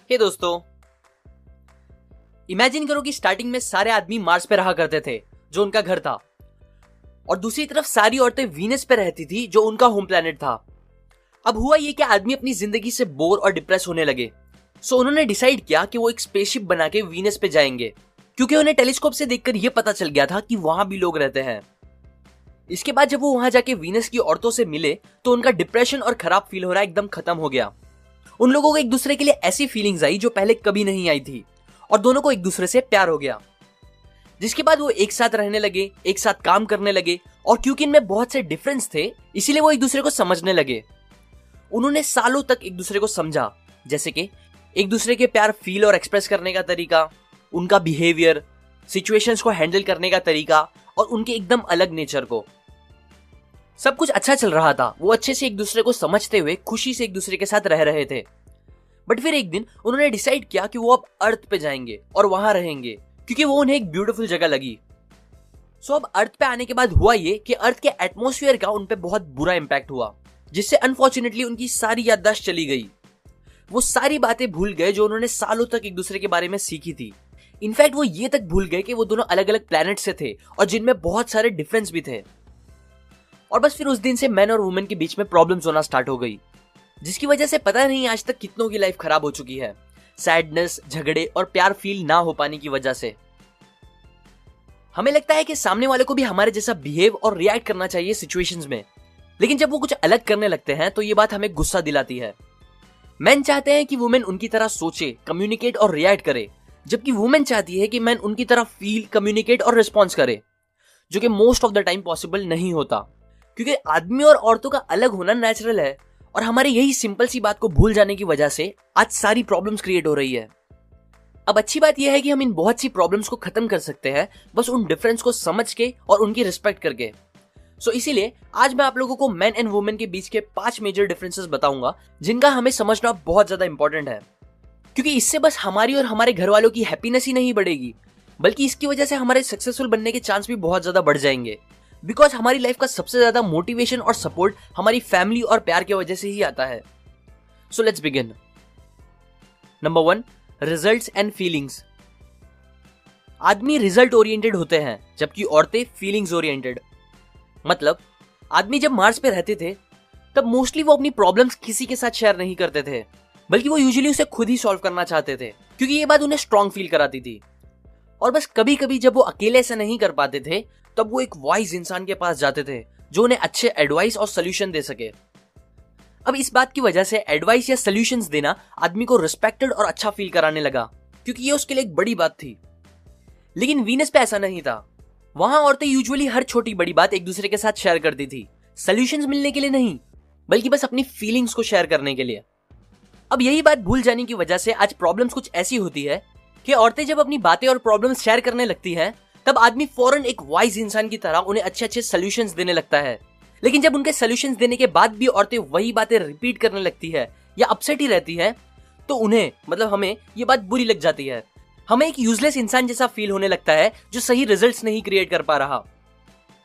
हे दोस्तों, इमेजिन करो कि स्टार्टिंग में सारे आदमी मार्स पे रहा करते थे जो उनका घर था, और दूसरी तरफ सारी औरतें वीनस पे रहती थी जो उनका होम प्लेनेट था। अब हुआ ये कि आदमी अपनी जिंदगी से बोर और डिप्रेस होने लगे। सो उन्होंने डिसाइड किया कि वो एक स्पेसशिप बना के वीनस पे जाएंगे, क्योंकि उन्हें टेलीस्कोप से देखकर यह पता चल गया था कि वहां भी लोग रहते हैं। इसके बाद जब वो वहां जाके वीनस की औरतों से मिले तो उनका डिप्रेशन और खराब फील होना एकदम खत्म हो गया। उन लोगों को एक दूसरे के लिए ऐसी फीलिंग्स आई जो पहले कभी नहीं आई थी, और दोनों को एक दूसरे से प्यार हो गया। जिसके बाद वो एक साथ रहने लगे, एक साथ काम करने लगे, और क्योंकि इनमें बहुत से डिफरेंस थे इसीलिए वो एक दूसरे को समझने लगे। उन्होंने सालों तक एक दूसरे को समझा, जैसे कि एक दूसरे के प्यार फील और एक्सप्रेस करने का तरीका, उनका बिहेवियर, सिचुएशंस को हैंडल करने का तरीका और उनके एकदम अलग नेचर को। सब कुछ अच्छा चल रहा था, वो अच्छे से एक दूसरे को समझते हुए खुशी से एक दूसरे के साथ रह रहे थे। बट फिर एक दिन उन्होंने डिसाइड किया कि वो अब अर्थ पे जाएंगे और वहां रहेंगे, क्योंकि वो उन्हें एक ब्यूटीफुल जगह लगी। सो अब अर्थ पे आने के बाद हुआ ये कि अर्थ के एटमॉस्फेयर का उन पे बहुत बुरा इंपैक्ट हुआ, जिससे अनफॉर्चुनेटली उनकी सारी याददाश्त चली गई। वो सारी बातें भूल गए जो उन्होंने सालों तक एक दूसरे के बारे में सीखी थी। इनफैक्ट वो ये तक भूल गए कि वो दोनों अलग अलग प्लैनेट से थे और जिनमें बहुत सारे डिफरेंस भी थे। और बस फिर उस दिन से मैन और वुमेन के बीच में प्रॉब्लम्स होना स्टार्ट हो गई, जिसकी वजह से पता नहीं आज तक कितनों की लाइफ खराब हो चुकी है, सैडनेस, झगड़े और प्यार फील ना हो पाने की वजह से। हमें लगता है कि सामने वाले को भी हमारे जैसा बिहेव और रिएक्ट करना चाहिए सिचुएशंस में, लेकिन जब वो कुछ अलग करने लगते हैं तो ये बात हमें गुस्सा दिलाती है। मैन चाहते हैं कि वुमेन उनकी तरह सोचे, कम्युनिकेट और रिएक्ट करे, जबकि वुमेन चाहती है कि मैन उनकी तरह फील, कम्युनिकेट और रिस्पॉन्स करे, जो कि most of the time possible नहीं होता, क्योंकि आदमी और औरतों का अलग होना नेचुरल है। और हमारे यही सिंपल सी बात को भूल जाने की वजह से आज सारी प्रॉब्लम्स क्रिएट हो रही है। अब अच्छी बात यह है कि हम इन बहुत सी प्रॉब्लम्स को खत्म कर सकते हैं, बस उन डिफरेंस को समझ के और उनकी रिस्पेक्ट करके। सो इसीलिए आज मैं आप लोगों को मैन एंड वुमेन के बीच के 5 मेजर डिफरेंसेस बताऊंगा, जिनका हमें समझना बहुत ज्यादा इंपॉर्टेंट है, क्योंकि इससे बस हमारी और हमारे घर वालों की हैप्पीनेस ही नहीं बढ़ेगी, बल्कि इसकी वजह से हमारे सक्सेसफुल बनने के चांस भी बहुत ज्यादा बढ़ जाएंगे। बिकॉज हमारी लाइफ का सबसे ज्यादा मोटिवेशन और सपोर्ट हमारी फैमिली और प्यार की वजह से ही आता है। So let's begin. Number 1, results and feelings. आदमी रिजल्ट ओरिएंटेड होते हैं, जबकि औरतें फीलिंग्स ओरिएंटेड। मतलब आदमी जब मार्स पे रहते थे तब मोस्टली वो अपनी प्रॉब्लम्स किसी के साथ शेयर नहीं करते थे, बल्कि वो यूजुअली उसे खुद ही सॉल्व करना चाहते थे, क्योंकि ये बात उन्हें स्ट्रांग फील कराती थी। और बस कभी कभी जब वो अकेले ऐसा नहीं कर पाते थे तब वो एक वाइज इंसान के पास जाते थे जो उन्हें अच्छे एडवाइस और सोल्यूशन दे सके। अब इस बात की वजह से एडवाइस या सोल्यूशंस देना आदमी को रिस्पेक्टेड और अच्छा फील कराने लगा, क्योंकि ये उसके लिए एक बड़ी बात थी। लेकिन वीनस पे ऐसा नहीं था। वहां औरतें यूजुअली हर छोटी बड़ी बात एक दूसरे के साथ शेयर करती थी, सोल्यूशंस मिलने के लिए नहीं, बल्कि बस अपनी फीलिंग्स को शेयर करने के लिए। अब यही बात भूल जाने की वजह से आज प्रॉब्लम्स कुछ ऐसी होती है कि औरतें जब अपनी बातें और प्रॉब्लम्स शेयर करने लगती हैं तब आदमी फौरन एक वाइज इंसान की तरह उन्हें अच्छे अच्छे सोल्यूशंस देने लगता है। लेकिन जब उनके सोल्यूशंस देने के बाद भी औरतें वही बातें रिपीट करने लगती है या अपसेट ही रहती है, तो उन्हें, मतलब हमें, ये बात बुरी लग जाती है। हमें एक यूजलेस इंसान जैसा फील होने लगता है जो सही रिजल्ट्स नहीं क्रिएट कर पा रहा,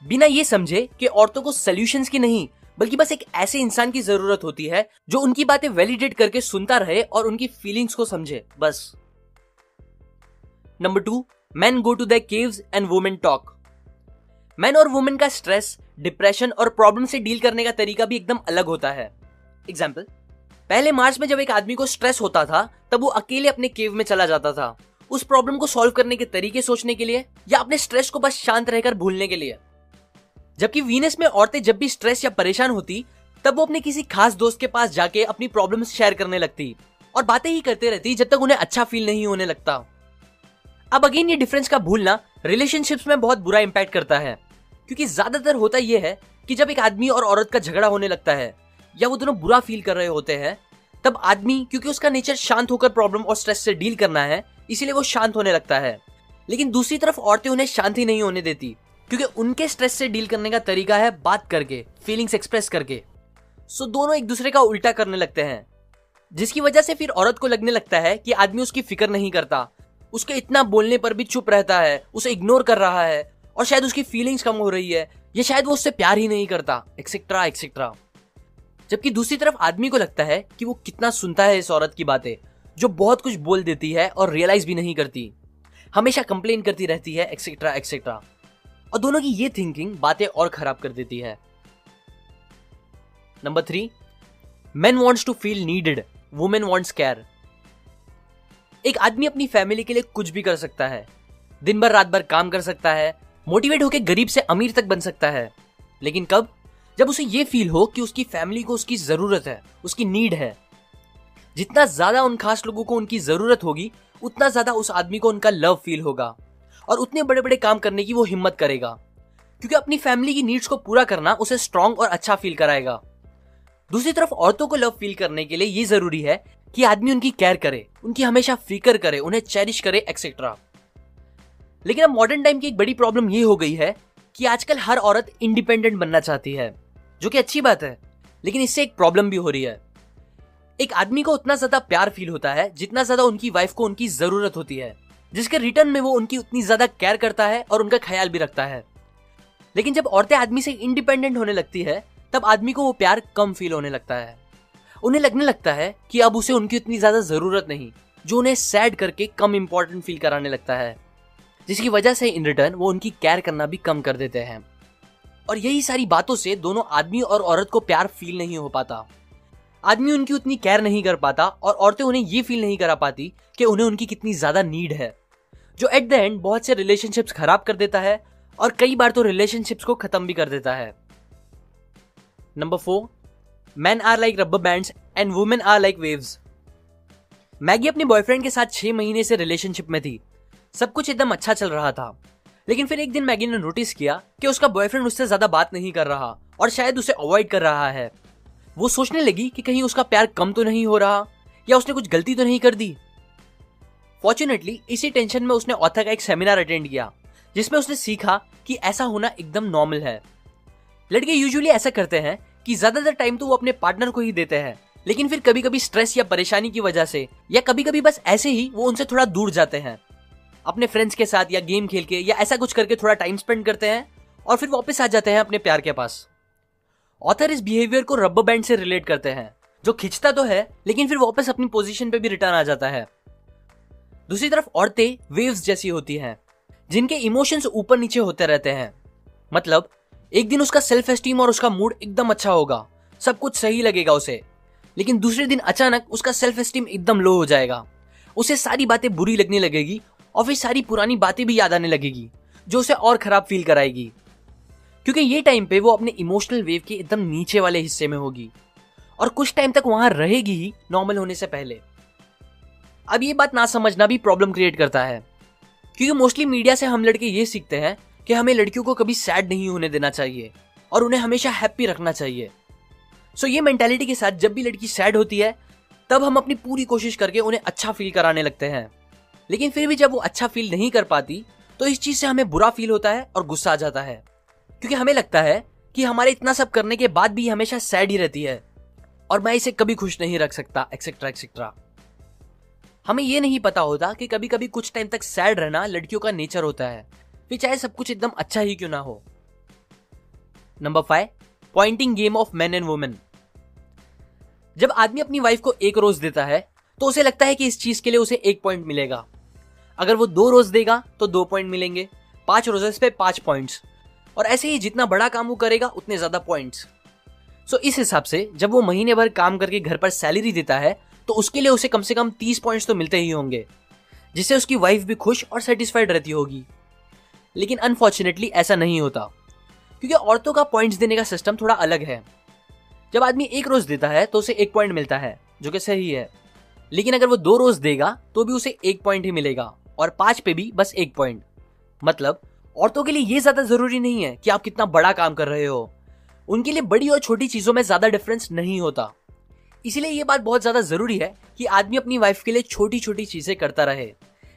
बिना ये समझे कि औरतों को सोल्यूशंस की नहीं, बल्कि बस एक ऐसे इंसान की जरूरत होती है जो उनकी बातें वैलिडेट करके सुनता रहे और उनकी फीलिंग्स को समझे, बस। Number 2, men go to their caves and women talk. Man और वुमेन का स्ट्रेस, डिप्रेशन और प्रॉब्लम से डील करने का तरीका भी एकदम अलग होता है। एग्जाम्पल, पहले मार्च में जब एक आदमी को स्ट्रेस होता था तब वो अकेले अपने केव में चला जाता था, उस प्रॉब्लम को सॉल्व करने के तरीके सोचने के लिए या अपने स्ट्रेस को बस शांत रहकर भूलने के लिए। जबकि वीनस में औरतें जब भी स्ट्रेस या परेशान होती तब वो अपने किसी खास दोस्त के पास जाके अपनी प्रॉब्लम्स शेयर करने लगती और बातें ही करते रहती जब तक उन्हें अच्छा फील नहीं होने लगता। अब अगेन ये डिफरेंस का भूलना रिलेशनशिप्स में बहुत बुरा इंपैक्ट करता है, क्योंकि ज्यादातर होता यह है कि जब एक आदमी और औरत का झगड़ा होने लगता है या वो दोनों बुरा फील कर रहे होते हैं, तब आदमी, क्योंकि उसका नेचर शांत होकर प्रॉब्लम और स्ट्रेस से डील करना है, इसीलिए वो शांत होने लगता है। लेकिन दूसरी तरफ औरतें उन्हें शांति नहीं होने देती, क्योंकि उनके स्ट्रेस से डील करने का तरीका है बात करके, फीलिंग्स एक्सप्रेस करके। सो दोनों एक दूसरे का उल्टा करने लगते हैं, जिसकी वजह से फिर औरत को लगने लगता है कि आदमी उसकी फिक्र नहीं करता, उसके इतना बोलने पर भी चुप रहता है, उसे इग्नोर कर रहा है, और शायद उसकी फीलिंग्स कम हो रही है, या शायद वो उससे प्यार ही नहीं करता, एक्सेट्रा एक्सेट्रा। जबकि दूसरी तरफ आदमी को लगता है कि वो कितना सुनता है इस औरत की बातें, जो बहुत कुछ बोल देती है और रियलाइज भी नहीं करती, हमेशा कंप्लेन करती रहती है, एक्सेट्रा एक्सेट्रा। और दोनों की ये थिंकिंग बातें और खराब कर देती है। Number 3, men wants to feel needed, women wants care। एक आदमी अपनी फैमिली के लिए कुछ भी कर सकता है, दिन भर रात भर काम कर सकता है, मोटिवेट होकर गरीब से अमीर तक बन सकता है, लेकिन कब? जब उसे ये फील हो कि उसकी फैमिली को उसकी जरूरत है, उसकी नीड है। जितना ज्यादा उन खास लोगों को उनकी जरूरत होगी, उतना ज्यादा उस आदमी को उनका लव फील होगा और उतने बड़े बड़े काम करने की वो हिम्मत करेगा, क्योंकि अपनी फैमिली की नीड्स को पूरा करना उसे स्ट्रांग और अच्छा फील कराएगा। दूसरी तरफ औरतों को लव फील करने के लिए ये जरूरी है कि आदमी उनकी केयर करे, उनकी हमेशा फिक्र करे, उन्हें चेरिश करे, एक्सेट्रा। लेकिन अब मॉडर्न टाइम की एक बड़ी प्रॉब्लम ये हो गई है कि आजकल हर औरत इंडिपेंडेंट बनना चाहती है, जो कि अच्छी बात है, लेकिन इससे एक प्रॉब्लम भी हो रही है। एक आदमी को उतना ज्यादा प्यार फील होता है जितना ज्यादा उनकी वाइफ को उनकी जरूरत होती है, जिसके रिटर्न में वो उनकी उतनी ज्यादा केयर करता है और उनका ख्याल भी रखता है। लेकिन जब औरतें आदमी से इंडिपेंडेंट होने लगती है, तब आदमी को वो प्यार कम फील होने लगता है। उन्हें लगने लगता है कि अब उसे उनकी उतनी ज्यादा जरूरत नहीं, जो उन्हें सैड करके कम इंपॉर्टेंट फील कराने लगता है, जिसकी वजह से इन रिटर्न वो उनकी केयर करना भी कम कर देते हैं। और यही सारी बातों से दोनों आदमी और औरत को प्यार फील नहीं हो पाता। आदमी उनकी उतनी केयर नहीं कर पाता और औरतें उन्हें ये फील नहीं करा पाती कि उन्हें उनकी कितनी ज्यादा नीड है, जो एट द एंड बहुत से रिलेशनशिप्स खराब कर देता है और कई बार तो रिलेशनशिप्स को खत्म भी कर देता है। Number 4, men are like rubber bands and women are like waves। Maggi अपने बॉयफ्रेंड के साथ 6 महीने से रिलेशनशिप में थी, सब कुछ एकदम अच्छा चल रहा था। लेकिन फिर एक दिन मैगी ने नोटिस किया कि उसका बॉयफ्रेंड उससे ज्यादा बात नहीं कर रहा और शायद उसे अवॉइड कर रहा है। वो सोचने लगी कि कहीं उसका प्यार कम तो नहीं हो रहा या उसने कुछ गलती तो नहीं कर दी। फॉर्चुनेटली इसी टेंशन में उसने ऑथर का एक सेमिनार अटेंड किया, जिसमें उसने सीखा कि ऐसा होना एकदम नॉर्मल है। लड़के यूजुअली ऐसा करते हैं कि ज्यादातर टाइम तो वो अपने पार्टनर को ही देते हैं, लेकिन फिर कभी कभी स्ट्रेस या परेशानी की वजह से या कभी कभी बस ऐसे ही वो उनसे थोड़ा दूर जाते हैं, अपने फ्रेंड्स के साथ या गेम खेल के या ऐसा कुछ करके थोड़ा टाइम स्पेंड करते हैं और फिर वापस आ जाते हैं अपने प्यार के पास। ऑथर इस बिहेवियर को रबर बैंड से रिलेट करते हैं, जो खिंचता तो है लेकिन फिर वापस अपनी पोजीशन पे भी रिटर्न आ जाता है। दूसरी तरफ औरतें वेव्स जैसी होती हैं, जिनके इमोशंस ऊपर नीचे होते रहते हैं। मतलब एक दिन उसका सेल्फ एस्टीम और उसका मूड एकदम अच्छा होगा, सब कुछ सही लगेगा उसे, लेकिन दूसरे दिन अचानक उसका सेल्फ एस्टीम एकदम लो हो जाएगा, उसे सारी बातें बुरी लगने लगेगी और फिर सारी पुरानी बातें भी याद आने लगेगी, जो उसे और खराब फील कराएगी, क्योंकि ये टाइम पे वो अपने इमोशनल वेव के एकदम नीचे वाले हिस्से में होगी और कुछ टाइम तक वहां रहेगी ही, नॉर्मल होने से पहले। अब ये बात ना समझना भी प्रॉब्लम क्रिएट करता है, क्योंकि मोस्टली मीडिया से हम लड़के ये सीखते हैं कि हमें लड़कियों को कभी सैड नहीं होने देना चाहिए और उन्हें हमेशा हैप्पी रखना चाहिए। सो ये मेंटालिटी के साथ जब भी लड़की सैड होती है, तब हम अपनी पूरी कोशिश करके उन्हें अच्छा फील कराने लगते हैं। लेकिन फिर भी जब वो अच्छा फील नहीं कर पाती, तो इस चीज से हमें बुरा फील होता है और गुस्सा आ जाता है, क्योंकि हमें लगता है कि हमारे इतना सब करने के बाद भी हमेशा सैड ही रहती है और मैं इसे कभी खुश नहीं रख सकता, एक्सेट्रा एक्सेट्रा। हमें ये नहीं पता होता कि कभी कभी कुछ टाइम तक सैड रहना लड़कियों का नेचर होता है, फिर चाहे सब कुछ एकदम अच्छा ही क्यों ना हो। Number 5, pointing game of men and women. जब आदमी अपनी वाइफ को 1 रोज देता है, तो उसे लगता है कि इस चीज के लिए उसे 1 पॉइंट मिलेगा। अगर वो 2 रोज देगा तो 2 पॉइंट मिलेंगे, 5 रोजेस पे 5 पॉइंट्स, और ऐसे ही जितना बड़ा काम वो करेगा उतने ज्यादा पॉइंट्स। सो इस हिसाब से जब वो महीने भर काम करके घर पर सैलरी देता है, तो उसके लिए उसे कम से कम 30 पॉइंट्स तो मिलते ही होंगे, जिससे उसकी वाइफ भी खुश और सेटिस्फाइड रहती होगी। लेकिन अनफॉर्चुनेटली ऐसा नहीं होता, क्योंकि औरतों का पॉइंट्स देने का सिस्टम थोड़ा अलग है। जब आदमी 1 रोज देता है तो उसे 1 पॉइंट मिलता है, जो कि सही है। लेकिन अगर वो 2 रोज देगा तो भी उसे 1 पॉइंट ही मिलेगा, और 5 पे भी बस 1 पॉइंट। मतलब औरतों के लिए ये ज्यादा जरूरी नहीं है कि आप कितना बड़ा काम कर रहे हो, उनके लिए बड़ी और छोटी चीजों में ज्यादा डिफरेंस नहीं होता। इसीलिए ये बात बहुत ज्यादा जरूरी है कि आदमी अपनी वाइफ के लिए छोटी छोटी चीजें करता रहे,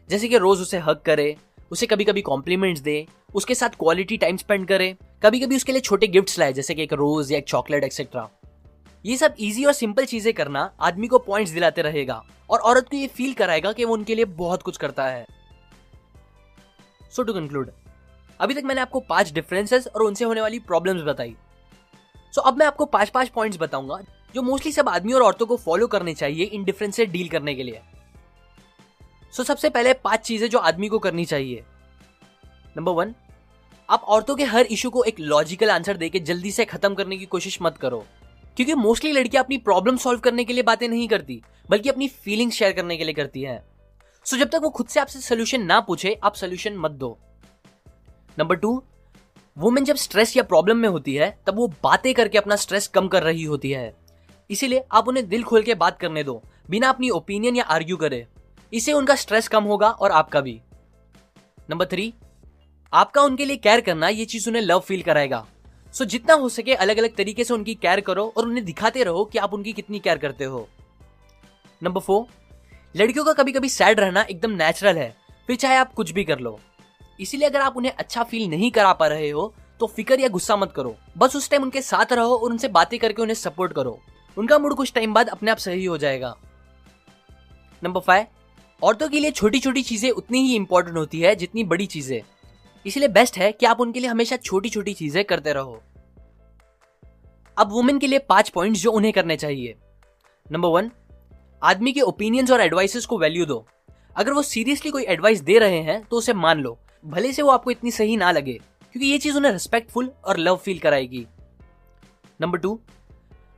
जैसे कि रोज उसे हग करे, उसे कभी कभी कॉम्प्लीमेंट्स दे, उसके साथ क्वालिटी टाइम स्पेंड करे, कभी कभी उसके लिए छोटे गिफ्ट्स लाए, जैसे कि एक रोज या एक चॉकलेट एक्सेट्रा। ये सब इजी और सिंपल चीजें करना आदमी को पॉइंट्स दिलाते रहेगा और औरत को ये फील कराएगा कि वो उनके लिए बहुत कुछ करता है। सो टू कंक्लूड, अभी तक मैंने आपको 5 डिफरेंसेस और उनसे होने वाली प्रॉब्लम्स बताई। सो अब मैं आपको 5 पॉइंट्स बताऊंगा जो मोस्टली सब आदमी और औरतों को फॉलो करने चाहिए इन डिफरेंस से डील करने के लिए। सो सबसे पहले 5 चीजें जो आदमी को करनी चाहिए। नंबर 1, आप औरतों के हर इशू को एक लॉजिकल आंसर देके जल्दी से खत्म करने की कोशिश मत करो, क्योंकि मोस्टली लड़कियां अपनी प्रॉब्लम सॉल्व करने के लिए बातें नहीं करती, बल्कि अपनी फीलिंग्स शेयर करने के लिए करती हैं। सो जब तक वो खुद से आपसे सोल्यूशन ना पूछे, आप सोल्यूशन मत दो। नंबर 2, वुमेन जब स्ट्रेस या प्रॉब्लम में होती है तब वो बातें करके अपना स्ट्रेस कम कर रही होती है, इसीलिए आप उन्हें दिल खोल के बात करने दो, बिना अपनी ओपिनियन या आर्ग्यू करे। इससे उनका स्ट्रेस कम होगा और आपका भी। नंबर 3, आपका उनके लिए केयर करना, ये चीज उन्हें लव फील कराएगा। सो जितना हो सके अलग अलग तरीके से उनकी केयर करो और उन्हें दिखाते रहो कि आप उनकी कितनी केयर करते हो। नंबर 4, लड़कियों का कभी कभी सैड रहना एकदम नेचुरल है, फिर चाहे आप कुछ भी कर लो। इसीलिए अगर आप उन्हें अच्छा फील नहीं करा पा रहे हो तो फिक्र या गुस्सा मत करो, बस उस टाइम उनके साथ रहो और उनसे बातें करके उन्हें सपोर्ट करो। उनका मूड कुछ टाइम बाद अपने आप सही हो जाएगा। नंबर 5, औरतों के लिए छोटी छोटी चीजें उतनी ही इंपॉर्टेंट होती है जितनी बड़ी चीजें, इसलिए बेस्ट है कि आप उनके लिए हमेशा छोटी छोटी चीजें करते रहो। अब वुमेन के लिए 5 पॉइंट्स जो उन्हें करने चाहिए। नंबर 1, आदमी के ओपिनियंस और एडवाइसेस को वैल्यू दो। अगर वो सीरियसली कोई एडवाइस दे रहे हैं तो उसे मान लो, भले से वो आपको इतनी सही ना लगे, क्योंकि ये चीज उन्हें रिस्पेक्टफुल और लव फील कराएगी। नंबर 2,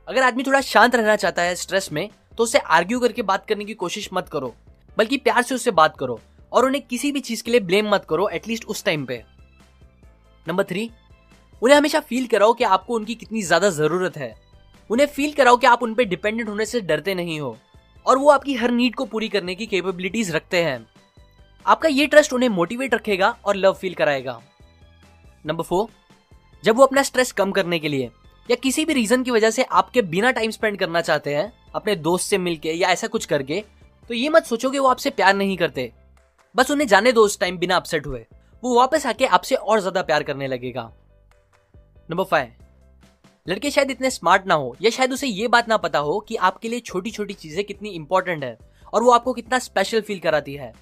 अगर आदमी थोड़ा शांत रहना चाहता है स्ट्रेस में, तो उसे आर्ग्यू करके बात करने की कोशिश मत करो, बल्कि प्यार से उससे बात करो और उन्हें किसी भी चीज के लिए ब्लेम मत करो, एटलीस्ट उस टाइम पे। नंबर 3, उन्हें हमेशा फील कराओ कि आपको उनकी कितनी ज्यादा जरूरत है। उन्हें फील कराओ कि आप उन पे डिपेंडेंट होने से डरते नहीं हो और वो आपकी हर नीड को पूरी करने की कैपेबिलिटीज रखते हैं। आपका ये ट्रस्ट उन्हें मोटिवेट रखेगा और लव फील कराएगा। नंबर 4, जब वो अपना स्ट्रेस कम करने के लिए या किसी भी रीजन की वजह से आपके बिना टाइम स्पेंड करना चाहते हैं, अपने दोस्त से मिलके या ऐसा कुछ करके, तो ये मत सोचो कि वो आपसे प्यार नहीं करते। बस उन्हें जाने दो उस टाइम बिना अपसेट हुए, वो वापस आके आपसे और ज्यादा प्यार करने लगेगा। नंबर 5, लड़के शायद इतने स्मार्ट ना हो या शायद उसे ये बात ना पता हो कि आपके लिए छोटी छोटी चीजें कितनी इंपॉर्टेंट है और वो आपको कितना स्पेशल फील कराती है।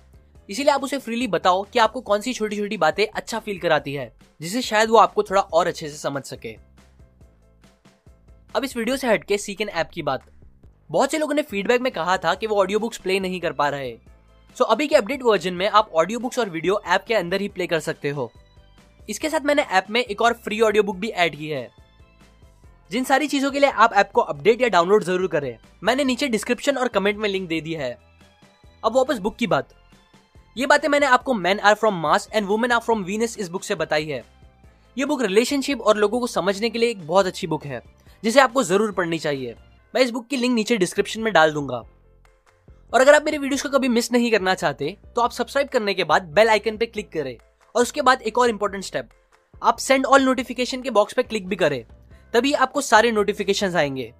इसीलिए आप उसे फ्रीली बताओ कि आपको कौन सी छोटी छोटी बातें अच्छा फील कराती है, जिससे शायद वो आपको थोड़ा और अच्छे से समझ सके। अब इस वीडियो से हटके सीकन ऐप की बात। बहुत से लोगों ने फीडबैक में कहा था कि वो ऑडियो बुक्स प्ले नहीं कर पा रहे। सो अभी के अपडेट वर्जन में आप ऑडियो बुक्स और वीडियो ऐप के अंदर ही प्ले कर सकते हो। इसके साथ मैंने ऐप में एक और फ्री ऑडियो बुक भी ऐड की है। जिन सारी चीजों के लिए आप ऐप को अपडेट या डाउनलोड जरूर करें, मैंने नीचे डिस्क्रिप्शन और कमेंट में लिंक दे दी है। अब वापस बुक की बात। ये बातें मैंने आपको men are from Mars and women are from Venus इस बुक से बताई है। ये बुक रिलेशनशिप और लोगों को समझने के लिए एक बहुत अच्छी बुक है, जिसे आपको जरूर पढ़नी चाहिए। मैं इस बुक की लिंक नीचे डिस्क्रिप्शन में डाल दूंगा। और अगर आप मेरे वीडियोस को कभी मिस नहीं करना चाहते, तो आप सब्सक्राइब करने के बाद बेल आइकन पे क्लिक करें और उसके बाद एक और इंपॉर्टेंट स्टेप, आप सेंड ऑल नोटिफिकेशन के बॉक्स पे क्लिक भी करें, तभी आपको सारे नोटिफिकेशंस आएंगे।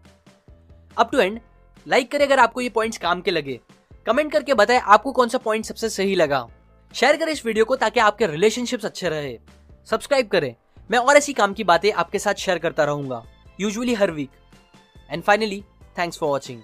अप टू एंड लाइक करें अगर आपको ये पॉइंट्स काम के लगे, कमेंट करके बताएं आपको कौन सा पॉइंट सबसे सही लगा, शेयर करें इस वीडियो को ताकि आपके रिलेशनशिप्स अच्छे रहे, सब्सक्राइब करें। मैं और ऐसी काम की बातें आपके साथ शेयर करता रहूंगा, यूजुअली हर week. And finally, thanks for watching.